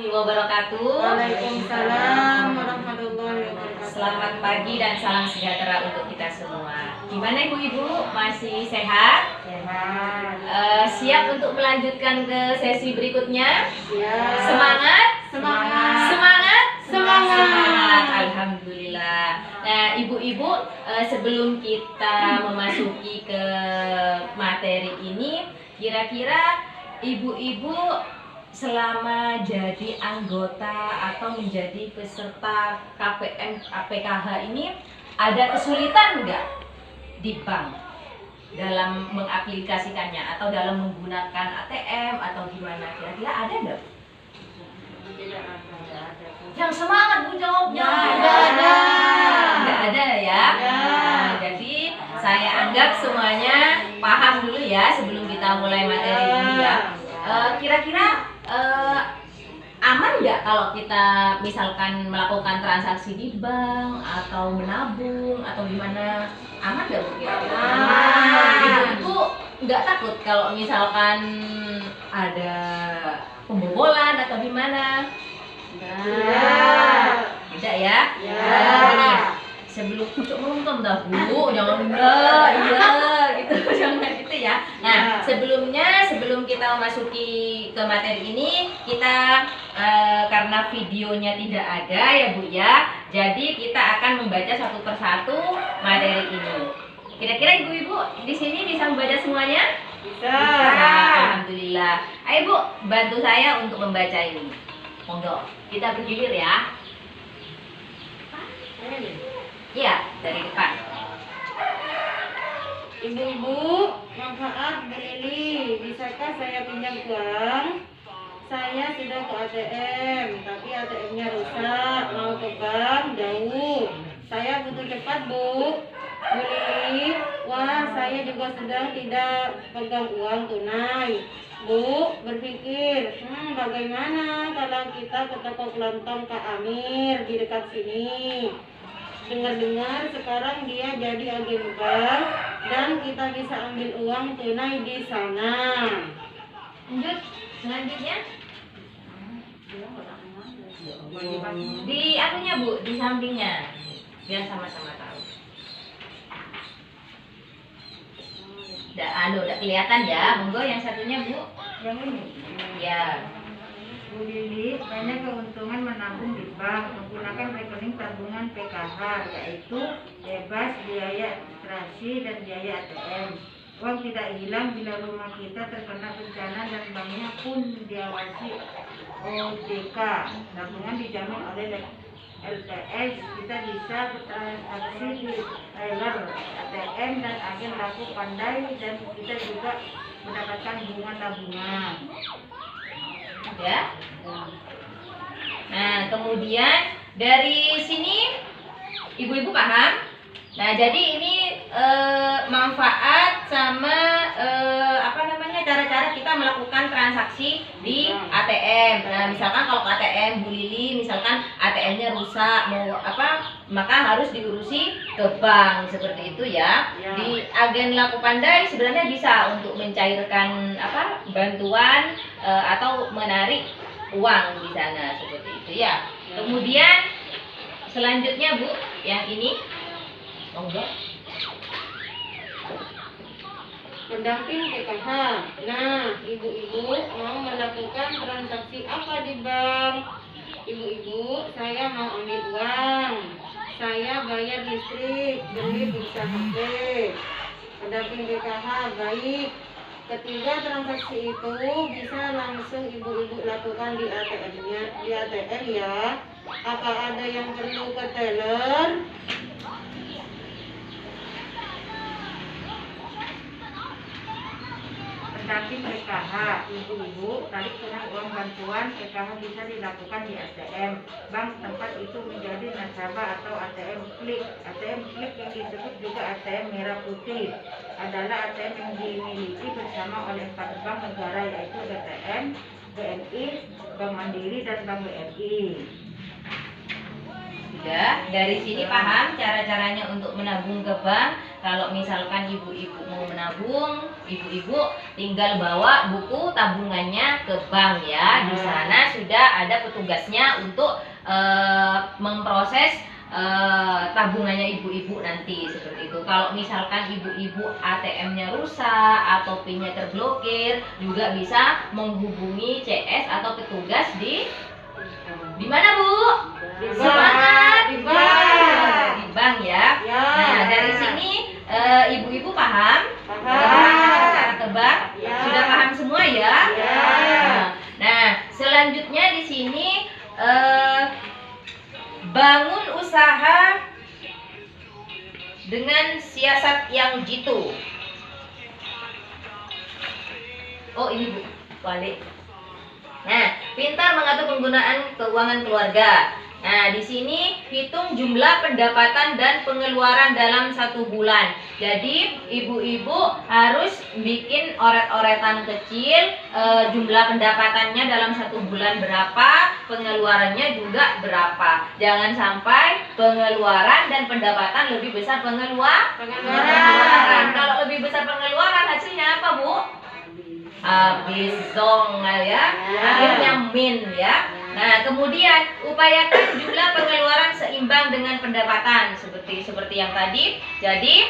warahmatullahi wabarakatuh. Waalaikumsalam warahmatullahi wabarakatuh. Selamat pagi dan salam sejahtera untuk kita semua. Gimana ibu-ibu, masih sehat? Sehat. Siap untuk melanjutkan ke sesi berikutnya? Siap. Semangat? Semangat. Semangat? Semangat. Alhamdulillah. Nah ibu-ibu, sebelum kita memasuki ke materi ini, kira-kira ibu-ibu selama jadi anggota atau menjadi peserta KPM APKH ini ada kesulitan nggak di bank dalam mengaplikasikannya atau dalam menggunakan ATM atau gimana, kira-kira ada nggak? Tidak ada. Yang semangat Bu jawabnya. Nggak ada ya. Nah, jadi saya anggap semuanya paham dulu ya sebelum kita mulai materi ini ya. Kira-kira aman nggak kalau kita misalkan melakukan transaksi di bank atau menabung atau gimana? Aman nggak Bu kira-kira? Ibu nggak takut kalau misalkan ada pembobolan atau gimana? Tidak ya? Ini sebelum pucuk melungkem dah Bu, jangan enggak, iya gitu, jangan gitu ya. Nah, sebelum kita memasuki ke materi ini, kita karena videonya tidak ada ya Bu ya, jadi kita akan membaca satu persatu materi ini. Kira-kira ibu-ibu di sini bisa membaca semuanya? Bisa. Alhamdulillah. Ayo Bu, bantu saya untuk membaca ini. Monggo, kita bergilir ya. Iya, dari depan. Ibu-ibu, manfaat Bu Lili, bisakah saya pinjam uang? Saya sudah ke ATM, tapi ATM-nya rusak, mau ke bank jauh. Saya butuh cepat Bu. Bu Lili, wah saya juga sudah tidak pegang uang tunai. Bu, berpikir, bagaimana kalau kita ke toko kelontong Kak Amir di dekat sini? Dengar-dengar sekarang dia jadi agen bank dan kita bisa ambil uang tunai di sana. Lanjut, selanjutnya. Di anunya Bu, di sampingnya. Biar sama-sama tahu. Udah kelihatan ya. Monggo yang satunya Bu. Yang ini. Ya. Bu Lili, banyak keuntungan menabung di bank menggunakan rekening tabungan PKH, yaitu bebas biaya administrasi dan biaya ATM. Uang tidak hilang bila rumah kita terkena bencana dan banknya pun diawasi OJK. Tabungan dijamin oleh LPS. Kita bisa bertransaksi di teller ATM dan agen laku pandai, dan kita juga mendapatkan bunga tabungan. Ya. Nah, kemudian dari sini ibu-ibu paham? Nah, jadi ini manfaat sama cara-cara kita melakukan transaksi di ATM. Nah, misalkan kalau ke ATM Bu Lili, misalkan ATM-nya rusak, maka harus diurusi ke bank seperti itu ya. Di agen laku pandai sebenarnya bisa untuk mencairkan bantuan atau menarik uang di sana seperti itu ya. Kemudian selanjutnya Bu, yang ini monggo. Pendamping PKH. Nah, ibu-ibu mau melakukan transaksi apa di bank? Ibu-ibu, saya mau ambil uang. Saya bayar listrik, beli pulsa HP. Pendamping PKH baik. Ketiga transaksi itu bisa langsung ibu-ibu lakukan di ATM-nya, di ATM ya. Apa ada yang perlu ke teller? Pendamping PKH, ibu-ibu tarik tunai uang bantuan PKH bisa dilakukan di ATM. Bank tempat itu menjadi nasabah atau ATM klik. ATM klik yang disebut juga ATM merah putih adalah ATM yang dimiliki bersama oleh 4 bank negara, yaitu BTN, BNI, Bank Mandiri, dan Bank BRI. Sudah, dari sini paham cara-caranya untuk menabung ke bank. kalau misalkan ibu-ibu mau menabung, ibu-ibu tinggal bawa buku tabungannya ke bank ya. Di sana sudah ada petugasnya untuk memproses tabungannya ibu-ibu nanti seperti itu. Kalau misalkan ibu-ibu ATM-nya rusak atau PIN-nya terblokir, juga bisa menghubungi CS atau petugas di mana Bu? Di bank. Semangat Di bank. di bank ya. Ya. Nah dari sini ibu-ibu paham? Paham. Cara ke bank? Ya. Sudah paham semua ya? Ya. Nah selanjutnya di sini bangun usaha dengan siasat yang jitu. Oh ini Bu, balik. Nah, pintar mengatur penggunaan keuangan keluarga. Nah, di sini hitung jumlah pendapatan dan pengeluaran dalam 1 bulan. Jadi, ibu-ibu harus bikin oret-oretan kecil, jumlah pendapatannya dalam 1 bulan berapa, pengeluarannya juga berapa. Jangan sampai pengeluaran dan pendapatan lebih besar pengeluaran. Kalau lebih besar pengeluaran, hasilnya apa, Bu? Habis dong ya, akhirnya min ya. Nah kemudian upayakan jumlah pengeluaran seimbang dengan pendapatan seperti yang tadi. Jadi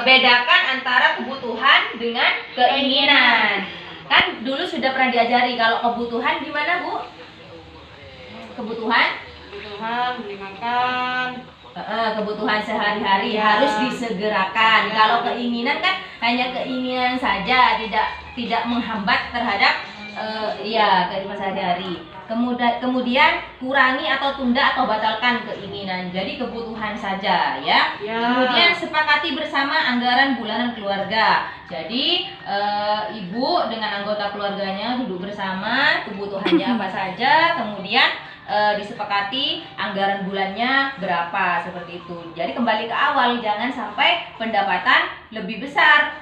bedakan antara kebutuhan dengan keinginan. Kan dulu sudah pernah diajari kalau kebutuhan gimana Bu? Kebutuhan beli makan. kebutuhan sehari-hari harus disegerakan. Kalau keinginan kan hanya keinginan saja, tidak menghambat terhadap kehidupan sehari-hari. Kemudian kurangi atau tunda atau batalkan keinginan. Jadi kebutuhan saja ya. Kemudian sepakati bersama anggaran bulanan keluarga. Jadi ibu dengan anggota keluarganya duduk bersama kebutuhannya apa saja, kemudian disepakati anggaran bulannya berapa seperti itu. Jadi kembali ke awal, jangan sampai pendapatan lebih besar,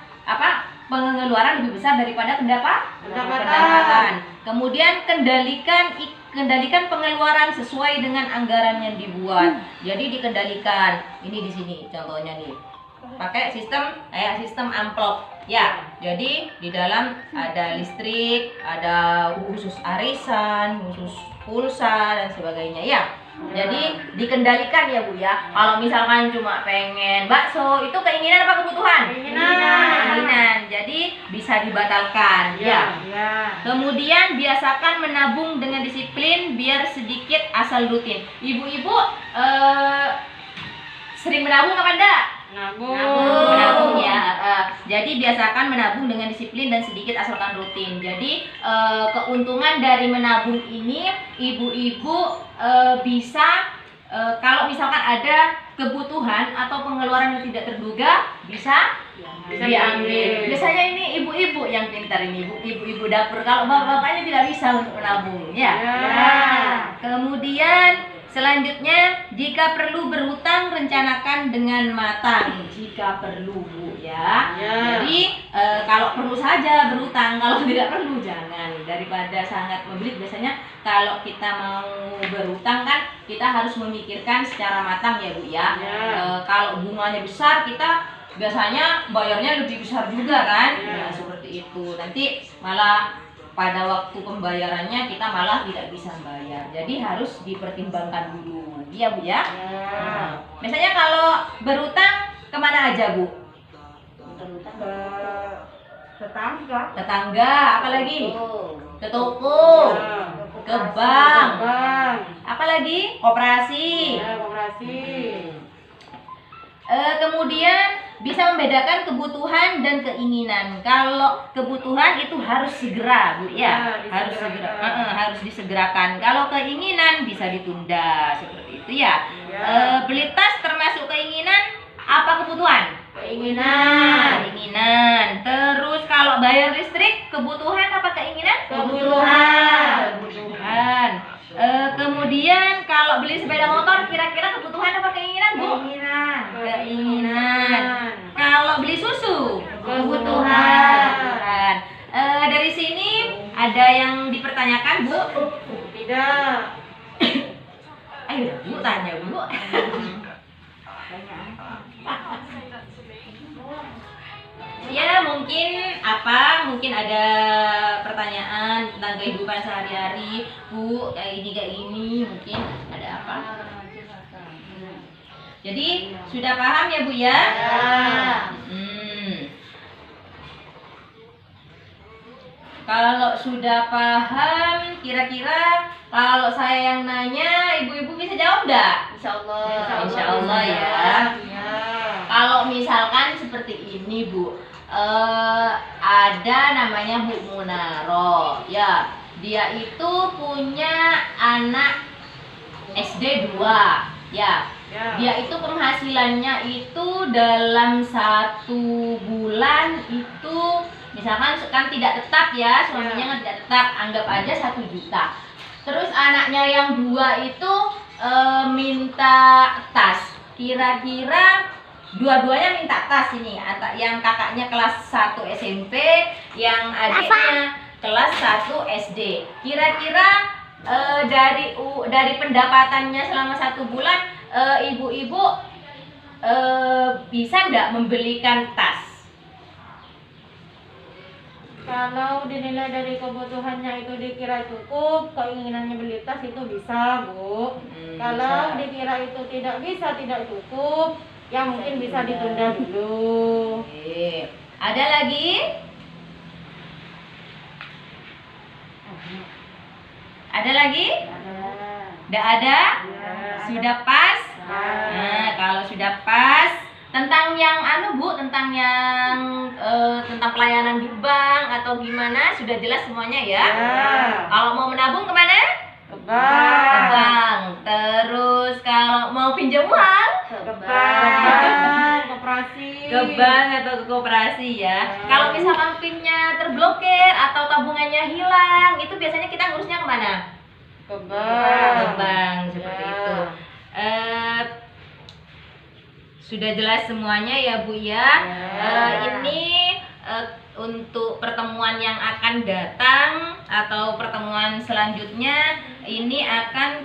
pengeluaran lebih besar daripada pendapatan. Kemudian kendalikan pengeluaran sesuai dengan anggaran yang dibuat. Jadi dikendalikan. Ini di sini contohnya nih. Pakai sistem amplop. Ya, jadi di dalam ada listrik, ada khusus arisan, khusus pulsa dan sebagainya ya. Jadi dikendalikan ya Bu ya. Kalau misalkan cuma pengen bakso, itu keinginan apa kebutuhan? Keinginan. Jadi bisa dibatalkan ya. Kemudian biasakan menabung dengan disiplin biar sedikit asal rutin. Ibu-ibu sering menabung apa enggak? Menabung ya. Jadi biasakan menabung dengan disiplin dan sedikit asalkan rutin. Jadi keuntungan dari menabung ini ibu-ibu bisa kalau misalkan ada kebutuhan atau pengeluaran yang tidak terduga bisa diambil. Biasanya ini ibu-ibu yang pintar ini, ibu-ibu dapur. Kalau bapak-bapaknya tidak bisa untuk menabung ya. Kemudian selanjutnya, jika perlu berhutang, rencanakan dengan matang. Jika perlu Bu ya. Jadi kalau perlu saja berhutang, kalau tidak perlu jangan. Daripada sangat membelit, biasanya kalau kita mau berhutang kan kita harus memikirkan secara matang ya Bu ya. Kalau bunganya besar, kita biasanya bayarnya lebih besar juga kan. Nah, seperti itu. Nanti malah pada waktu pembayarannya kita malah tidak bisa bayar. Jadi harus dipertimbangkan dulu. Iya Bu ya. Biasanya kalau berutang kemana aja Bu? Tetangga, apalagi? Ke toko, ke bank, apalagi? Koperasi. Kemudian bisa membedakan kebutuhan dan keinginan. Kalau kebutuhan itu harus segera, Bu ya, harus segera, harus disegerakan. Kalau keinginan bisa ditunda, seperti itu ya. Beli tas termasuk keinginan apa kebutuhan? Keinginan. Terus kalau bayar listrik kebutuhan apa keinginan? Kebutuhan. Kemudian kalau beli sepeda motor kira-kira kebutuhan apa keinginan Bu? Keinginan. Kalau beli susu kebutuhan. Dari sini ada yang dipertanyakan Bu? Tidak. Ayo Bu tanya Bu. Ya mungkin mungkin ada pertanyaan tentang kehidupan sehari-hari, Bu, kayak gini mungkin ada apa? Jadi sudah paham ya Bu ya? Kalau sudah paham, kira-kira kalau saya yang nanya, ibu-ibu bisa jawab enggak? Insya Allah. Insya Allah ya. Kalau misalkan seperti ini Bu, ada namanya Bu Munaro, ya. Dia itu punya anak SD 2, ya. Dia itu penghasilannya itu dalam 1 bulan itu, misalkan kan tidak tetap ya, suaminya kan tidak tetap, anggap aja 1 juta. Terus anaknya yang 2 itu minta tas. Kira-kira dua-duanya minta tas ini. Yang kakaknya kelas 1 SMP, yang adiknya kelas 1 SD. Kira-kira dari pendapatannya selama 1 bulan, ibu-ibu bisa nggak membelikan tas? Kalau dinilai dari kebutuhannya itu dikira cukup, keinginannya beli tas itu bisa, Bu. Kalau dikira itu tidak bisa, tidak cukup, ya mungkin bisa ditunda dulu. Oke. Ada lagi? Ada lagi? Tidak ada? Sudah pas? Nah, kalau sudah pas, tentang yang Bu, tentang yang tentang pelayanan di bank atau gimana, sudah jelas semuanya ya? Kalau mau menabung kemana? Ke bank. Terus kalau mau pinjam uang? Ke bank, koperasi. Ke bank atau ke koperasi ya. Kalau misalkan PIN-nya terblokir atau tabungannya hilang, itu biasanya kita ngurusnya kemana? Ke bank. Ke bank, seperti itu. Sudah jelas semuanya ya Bu ya. Ini untuk pertemuan yang akan datang atau pertemuan selanjutnya, ini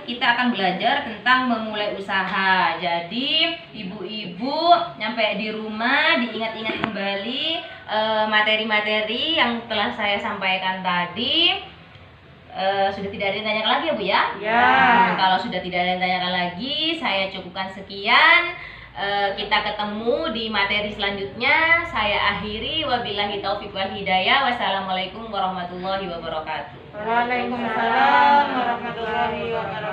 kita akan belajar tentang memulai usaha. Jadi ibu-ibu nyampe di rumah diingat-ingat kembali materi-materi yang telah saya sampaikan tadi. Sudah tidak ada yang tanyakan lagi ya Bu ya? Kalau sudah tidak ada yang tanyakan lagi, saya cukupkan sekian. Kita ketemu di materi selanjutnya. Saya akhiri, wabillahi taufiq wal hidayah. Wassalamualaikum warahmatullahi wabarakatuh. Waalaikumsalam warahmatullahi wabarakatuh.